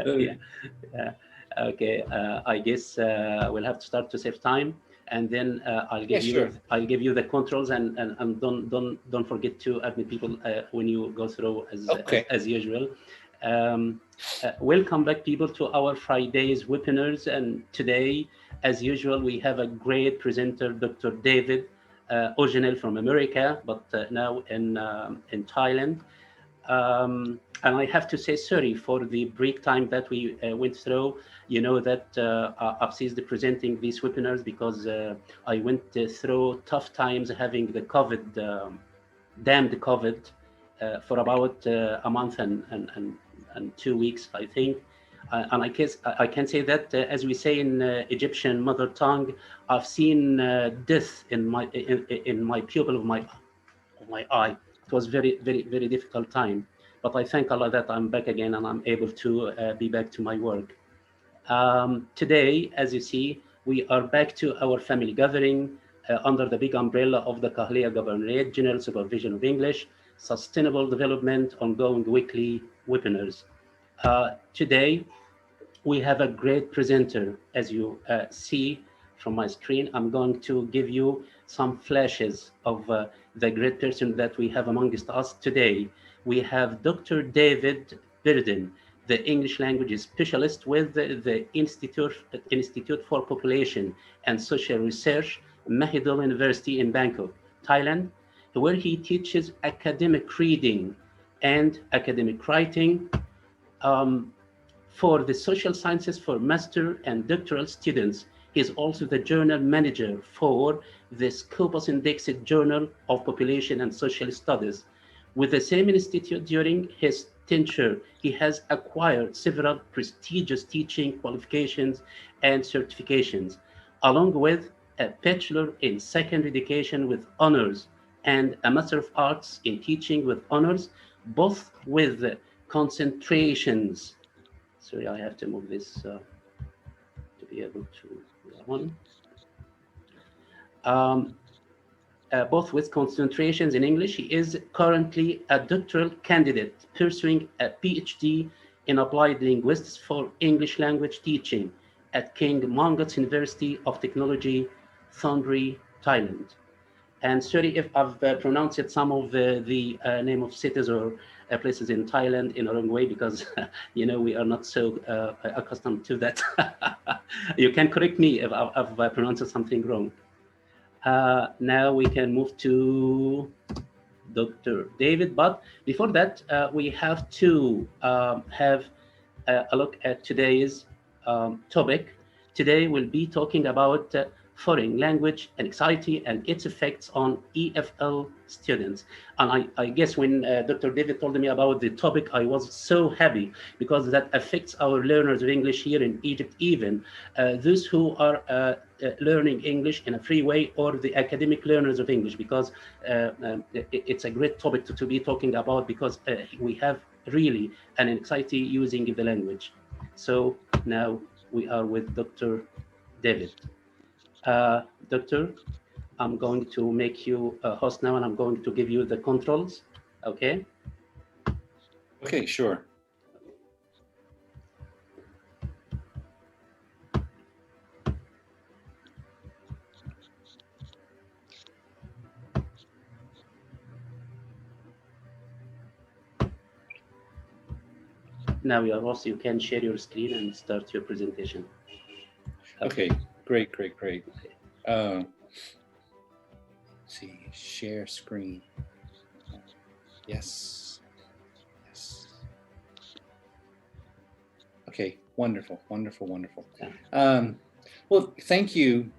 Yeah. Yeah. Okay. I guess we'll have to start to save time, and then Yeah, sure. I'll give you the controls, and don't forget to admit people when you go through Okay. as usual. Um, Welcome back, people, to our Fridays webinars, and today, as usual, we have a great presenter, Dr. David, original from America, but now in Thailand. And I have to say sorry for the break time that we went through. You know that I've ceased presenting these webinars because I went through tough times having the COVID, damned COVID, for about a month and 2 weeks, I think. And I can say that, as we say in Egyptian mother tongue, I've seen death in my pupil of my eye. It was very difficult time, but I thank Allah that I'm back again and I'm able to be back to my work. Today, as you see, we are back to our family gathering under the big umbrella of the Kahliya Governorate General Supervision of English, Sustainable Development Ongoing Weekly Webinars. Today, we have a great presenter. As you see from my screen, I'm going to give you some flashes of the great person that we have amongst us today. We have Dr. David Birden, the English language specialist with the Institute for Population and Social Research, Mahidol University in Bangkok, Thailand, where he teaches academic reading and academic writing, um, for the social sciences for master and doctoral students. He is also the journal manager for the Scopus Indexed Journal of Population and Social Studies. With the same institute during his tenure, he has acquired several prestigious teaching qualifications and certifications, along with a Bachelor in Secondary Education with honors and a Master of Arts in Teaching with honors, both with concentrations. Sorry, I have to move this to be able to do that one. Um, both with concentrations in English. He is currently a doctoral candidate pursuing a PhD in applied linguistics for English language teaching at King Mongat University of Technology, Thonburi, Thailand. And sorry if I've pronounced some of the name of cities or places in Thailand in a wrong way, because we are not so accustomed to that. You can correct me if I've pronounced something wrong. Now we can move to Dr. David, but before that, we have to have a look at today's topic. Today we'll be talking about foreign language and anxiety and its effects on EFL students. And I guess when Dr. David told me about the topic, I was so happy because that affects our learners of English here in Egypt, even those who are learning English in a free way, or the academic learners of English, because it's a great topic to be talking about, because we have really an anxiety using the language. So now we are with Dr. David. Doctor, I'm going to make you a host now, and I'm going to give you the controls. Okay. Okay, sure. Now you are host. You can share your screen and start your presentation. Okay, great. Okay. Let's see, share screen. Yes. Okay, wonderful. Yeah. Well, thank you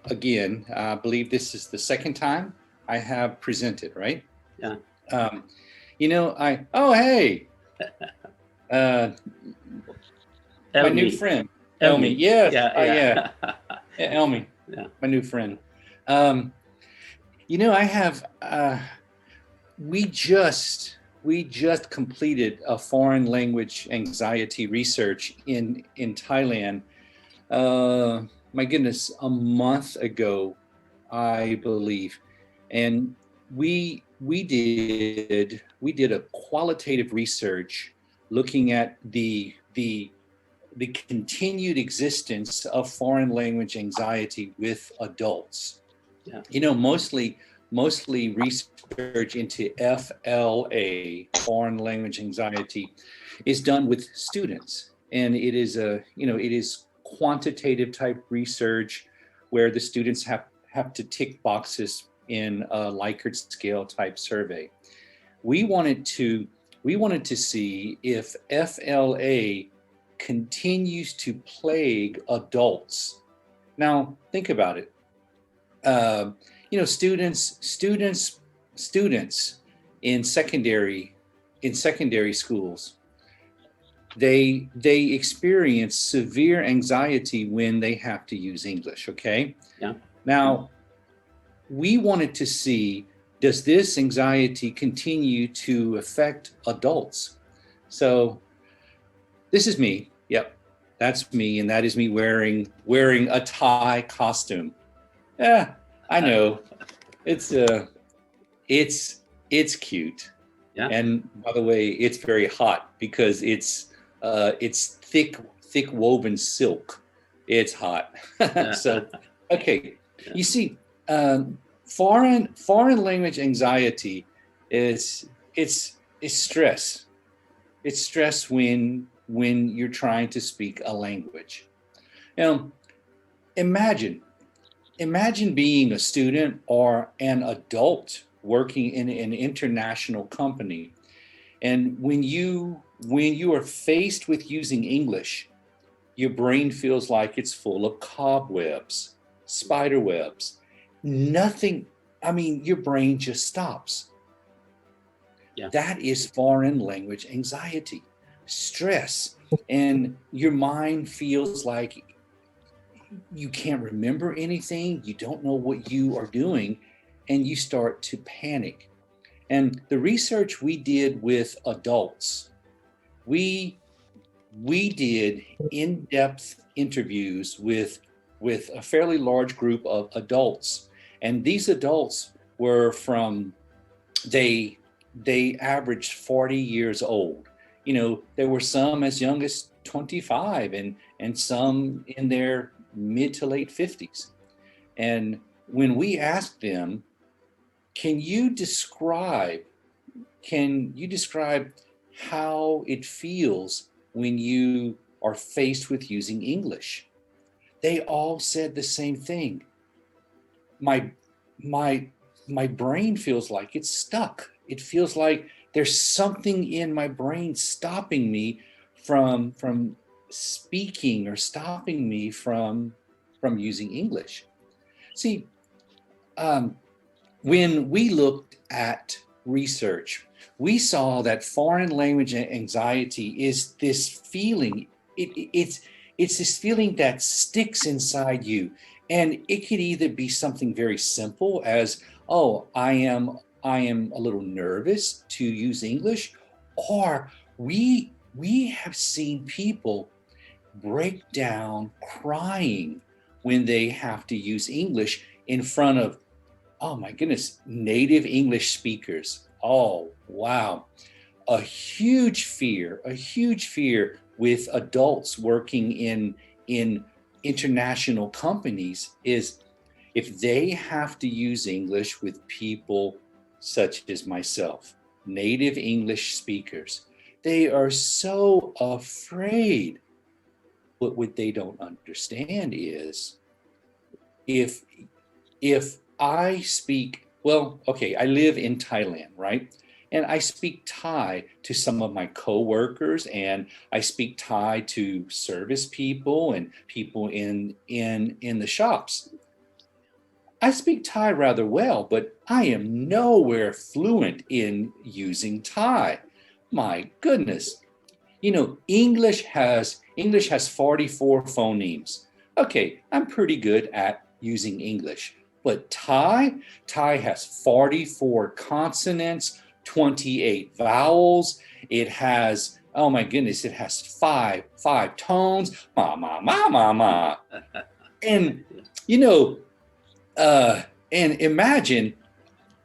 again. I believe this is the second time I have presented, right? Yeah. Hey, my new friend, Elmi. Yes, yeah. Elmi, Yeah. my new friend. I have. We just completed a foreign language anxiety research in Thailand. My goodness, a month ago, I believe, and we did a qualitative research looking at the the continued existence of foreign language anxiety with adults. Yeah. You know, mostly research into FLA, foreign language anxiety, is done with students, and it is it is quantitative type research where the students have to tick boxes in a Likert scale type survey. We wanted to see if FLA continues to plague adults. Now, think about it. Students in secondary schools, they experience severe anxiety when they have to use English. Okay. Yeah. Now, we wanted to see, does this anxiety continue to affect adults? So this is me. Yep, that's me, and that is me wearing a tie costume. Yeah, I know. It's cute. Yeah. And by the way, it's very hot because it's thick woven silk. It's hot. So, okay. Yeah. You see, foreign language anxiety is stress. It's stress when you're trying to speak a language. Now, imagine being a student or an adult working in an international company, and when you are faced with using English, your brain feels like it's full of cobwebs, spider webs. Nothing, I mean, your brain just stops. Yeah. That is foreign language anxiety, stress, and your mind feels like you can't remember anything, you don't know what you are doing, and you start to panic. And the research we did with adults, we did in-depth interviews with a fairly large group of adults, and these adults were they averaged 40 years old. You know, there were some as young as 25 and some in their mid to late 50s. And when we asked them, can you describe how it feels when you are faced with using English? They all said the same thing. My brain feels like it's stuck. It feels like there's something in my brain stopping me from speaking or stopping me from using English. See, when we looked at research, we saw that foreign language anxiety is this feeling. It's this feeling that sticks inside you, and it could either be something very simple as, oh, I am a little nervous to use English, or we have seen people break down crying when they have to use English in front of, oh my goodness, native English speakers. Oh, wow. A huge fear with adults working in international companies is if they have to use English with people such as myself, native English speakers, they are so afraid. But what they don't understand is if I speak, well, okay, I live in Thailand, right? And I speak Thai to some of my coworkers, and I speak Thai to service people and people in the shops. I speak Thai rather well, but I am nowhere fluent in using Thai. My goodness. You know, English has 44 phonemes. Okay, I'm pretty good at using English. But Thai has 44 consonants, 28 vowels. It has, oh my goodness, it has five tones. Ma, ma, ma, ma, ma. And, you know, and imagine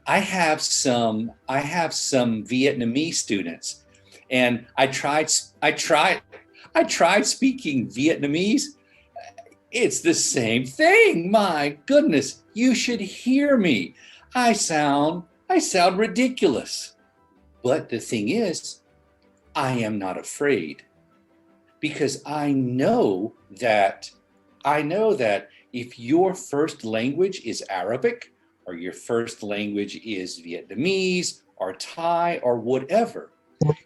I have some Vietnamese students, and I tried I tried speaking Vietnamese. It's the same thing. My goodness, you should hear me. I sound ridiculous. But the thing is, I am not afraid because I know that if your first language is Arabic or your first language is Vietnamese or Thai or whatever,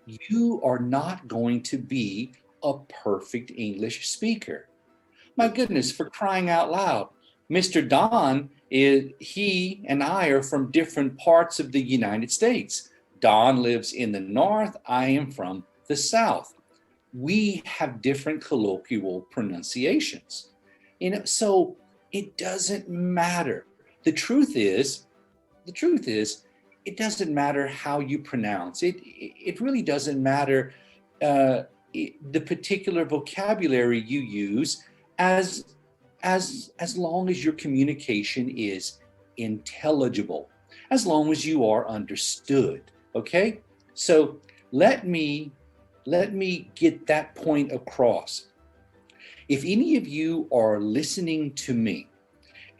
you are not going to be a perfect English speaker. My goodness, for crying out loud. Mr. Don he and I are from different parts of the United States. Don lives in the north, I am from the south. We have different colloquial pronunciations. So it doesn't matter. The truth is, it doesn't matter how you pronounce it. It really doesn't matter the particular vocabulary you use, as long as your communication is intelligible, as long as you are understood. Okay, so let me get that point across. If any of you are listening to me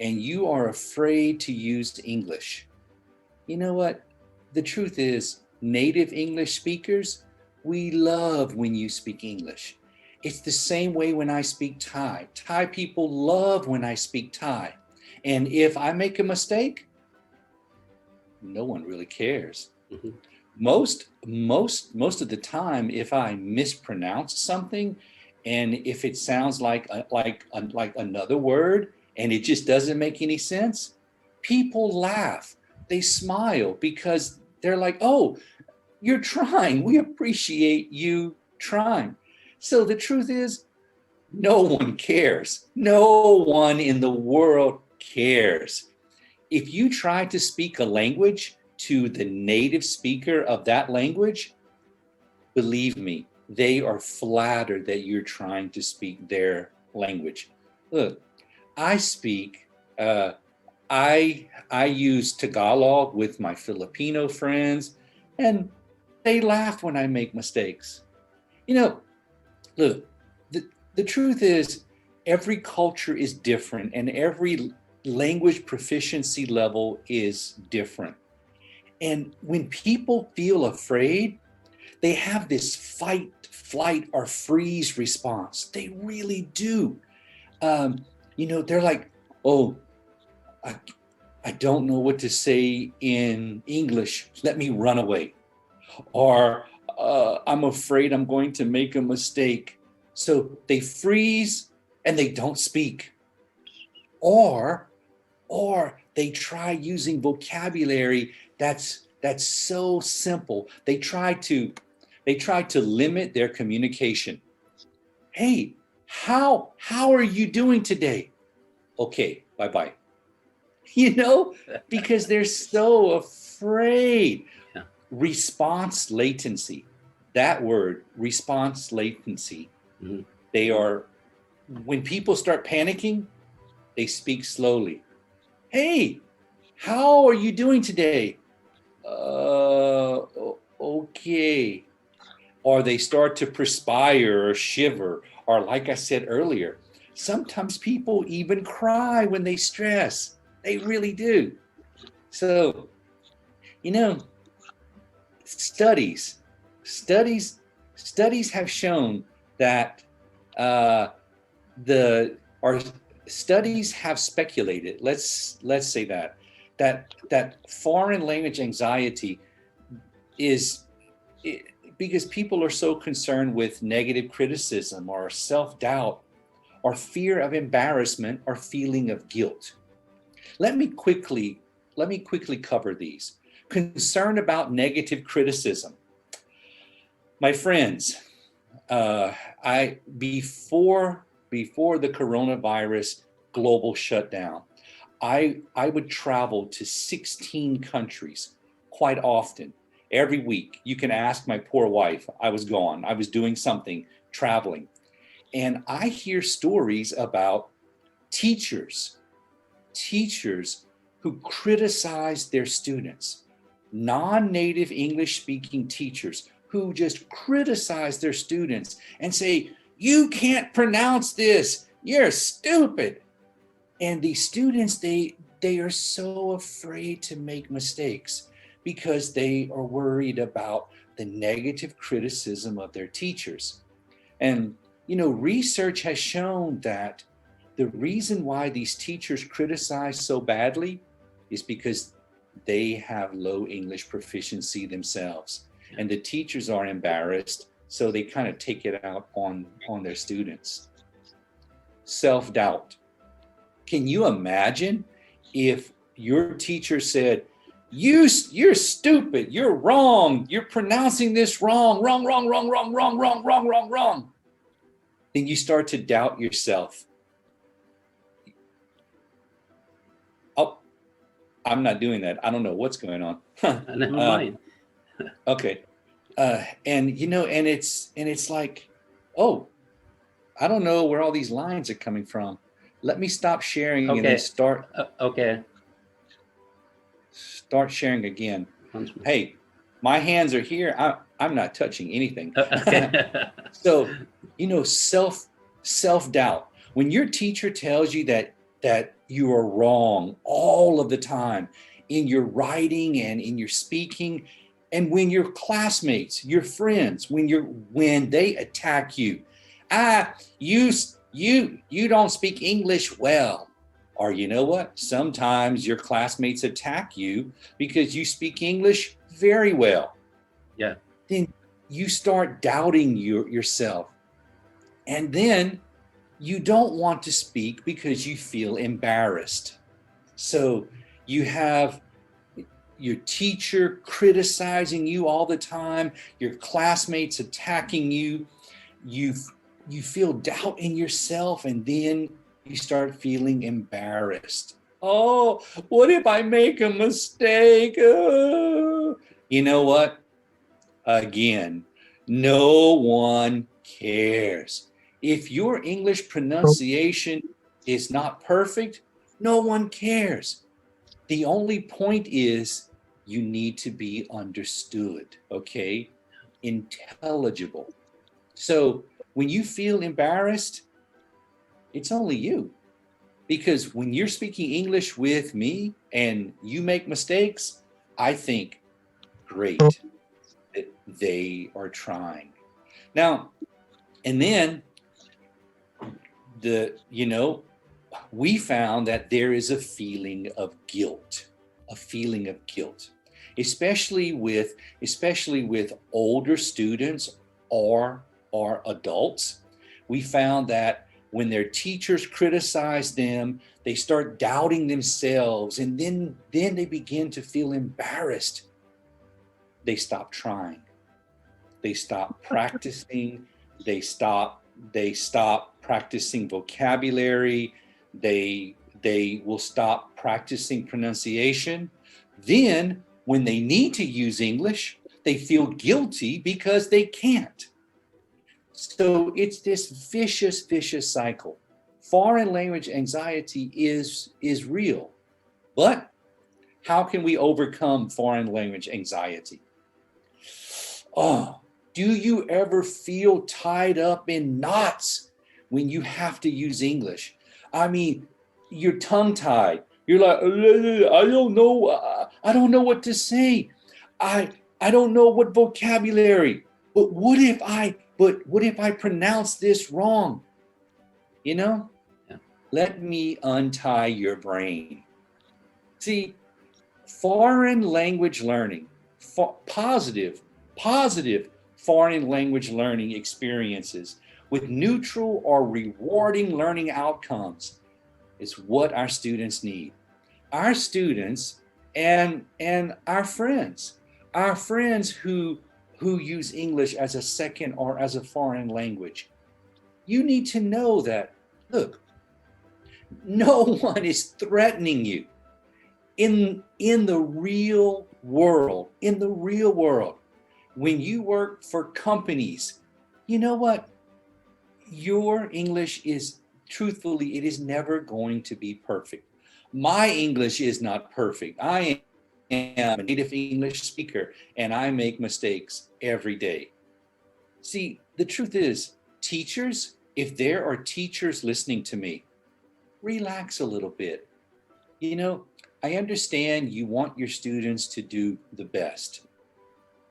and you are afraid to use English, you know what? The truth is, native English speakers, we love when you speak English. It's the same way when I speak Thai. Thai people love when I speak Thai. And if I make a mistake, no one really cares. Mhm. Most of the time, if I mispronounce something, and if it sounds like another word, and it just doesn't make any sense, people laugh. They smile because they're like, "Oh, you're trying. We appreciate you trying." So the truth is, no one cares. No one in the world cares. If you try to speak a language to the native speaker of that language, believe me, they are flattered that you're trying to speak their language. Look, I speak, I use Tagalog with my Filipino friends, and they laugh when I make mistakes. You know, look, the truth is, every culture is different and every language proficiency level is different. And when people feel afraid, they have this fight, flight, or freeze response. They really do. They're like, "Oh, I, I don't know what to say in English. Let me run away." Or "I'm afraid I'm going to make a mistake." So they freeze and they don't speak. Or they try using vocabulary that's so simple. They try to limit their communication. "Hey, how are you doing today?" "Okay, bye-bye." Because they're so afraid. Yeah. Response latency. That word, response latency. Mhm. They are, when people start panicking, they speak slowly. "Hey, how are you doing today?" Okay. Or they start to perspire or shiver. Or, like I said earlier, sometimes people even cry when they stress. They really do. So, you know, studies studies have shown that uh, the or studies have speculated. Let's say that foreign language anxiety is because people are so concerned with negative criticism or self-doubt or fear of embarrassment or feeling of guilt. Let me quickly cover these. Concern about negative criticism. My friends, I before the coronavirus global shutdown, I would travel to 16 countries quite often. Every week, you can ask my poor wife. I was gone. I was doing something, traveling. And I hear stories about teachers who criticize their students, non-native English speaking teachers who just criticize their students and say, you can't pronounce this. You're stupid. And the students, they are so afraid to make mistakes because they are worried about the negative criticism of their teachers. And, research has shown that the reason why these teachers criticize so badly is because they have low English proficiency themselves. And the teachers are embarrassed, so they kind of take it out on their students. Self-doubt. Can you imagine if your teacher said, you're stupid, you're wrong, you're pronouncing this wrong, wrong. Then you start to doubt yourself. Oh, I'm not doing that. I don't know what's going on. Never mind. Okay. And it's like, oh, I don't know where all these lines are coming from. Let me stop sharing and then start sharing again. Hey, my hands are here. I'm not touching anything. So, self-doubt. When your teacher tells you that you are wrong all of the time in your writing and in your speaking, and when your classmates, your friends, when they attack you, you don't speak English well. Or you know what? Sometimes your classmates attack you because you speak English very well. Yeah. Then you start doubting yourself. And then you don't want to speak because you feel embarrassed. So you have your teacher criticizing you all the time, your classmates attacking you, you feel doubt in yourself, and then you start feeling embarrassed. Oh, what if I make a mistake? You know what? Again, no one cares. If your English pronunciation is not perfect, no one cares. The only point is you need to be understood, okay? Intelligible. So when you feel embarrassed, it's only you. Because when you're speaking English with me and you make mistakes, I think, great, that they are trying. Now, and then we found that there is a feeling of guilt, especially with older students or adults. We found that when their teachers criticize them, they start doubting themselves, and then they begin to feel embarrassed. They stop trying. They stop practicing. They stop practicing vocabulary. They will stop practicing pronunciation. Then when they need to use English, they feel guilty because they can't. So it's this vicious cycle. Foreign language anxiety is real. But how can we overcome foreign language anxiety? Oh, do you ever feel tied up in knots when you have to use English? I mean, you're tongue-tied. You're like, I don't know what to say. I don't know what vocabulary. But what if I pronounce this wrong? Yeah. Let me untie your brain. See, foreign language learning, positive foreign language learning experiences with neutral or rewarding learning outcomes is what our students need. Our students and our friends who use English as a second or as a foreign language. You need to know that, look, no one is threatening you. In the real world, when you work for companies, you know what? Your English is, truthfully, it is never going to be perfect. My English is not perfect. I am a native English speaker and I make mistakes every day. See, the truth is, Teachers, if there are teachers listening to me, relax a little bit. You know, I understand you want your students to do the best,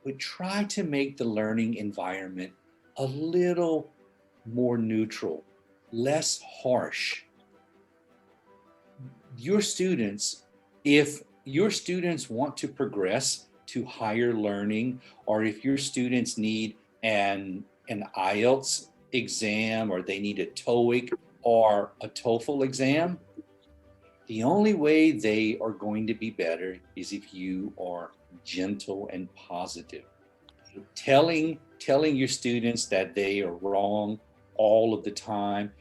but try to make the learning environment a little more neutral, less harsh. Your students, if your students want to progress to higher learning, or if your students need an IELTS exam, or they need a TOEIC or a TOEFL exam, the only way they are going to be better is if you are gentle and positive. Telling your students that they are wrong all of the time,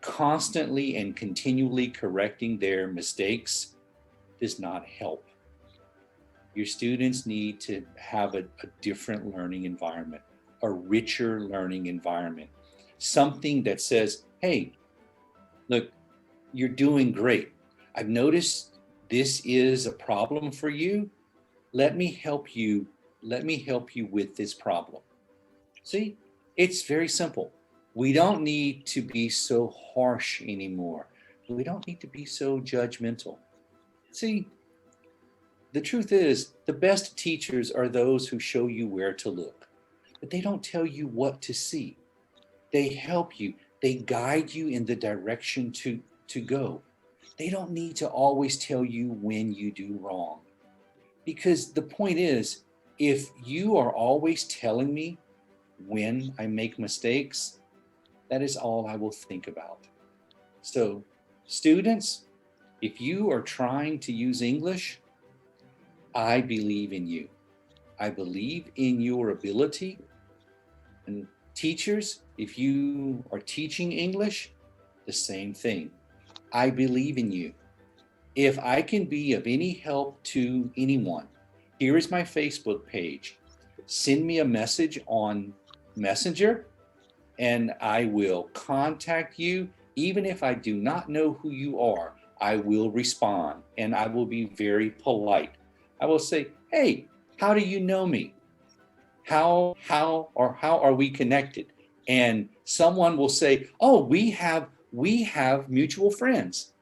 constantly and continually correcting their mistakes, does not help. Your students need to have a different learning environment, a richer learning environment, something that says, hey, look, you're doing great. I've noticed this is a problem for you. Let me help you. Let me help you with this problem. See, it's very simple. We don't need to be so harsh anymore. We don't need to be so judgmental. See, the truth is, the best teachers are those who show you where to look, but they don't tell you what to see. They help you, they guide you in the direction to go. They don't need to always tell you when you do wrong. Because the point is, if you are always telling me when I make mistakes, that is all I will think about. So, students, if you are trying to use English, I believe in you. I believe in your ability. And teachers, if you are teaching English, the same thing. I believe in you. If I can be of any help to anyone, here is my Facebook page. Send me a message on Messenger and I will contact you. Even if I do not know who you are, I will respond and I will be very polite. I will say, hey, how do you know me? How are we connected? And someone will say, oh, we have mutual friends.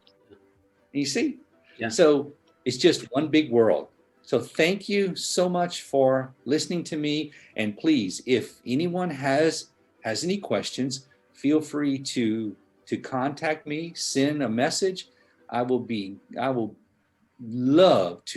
You see? Yeah. So it's just one big world. So thank you so much for listening to me. And please, if anyone has any questions, feel free to contact me, send a message. I will love to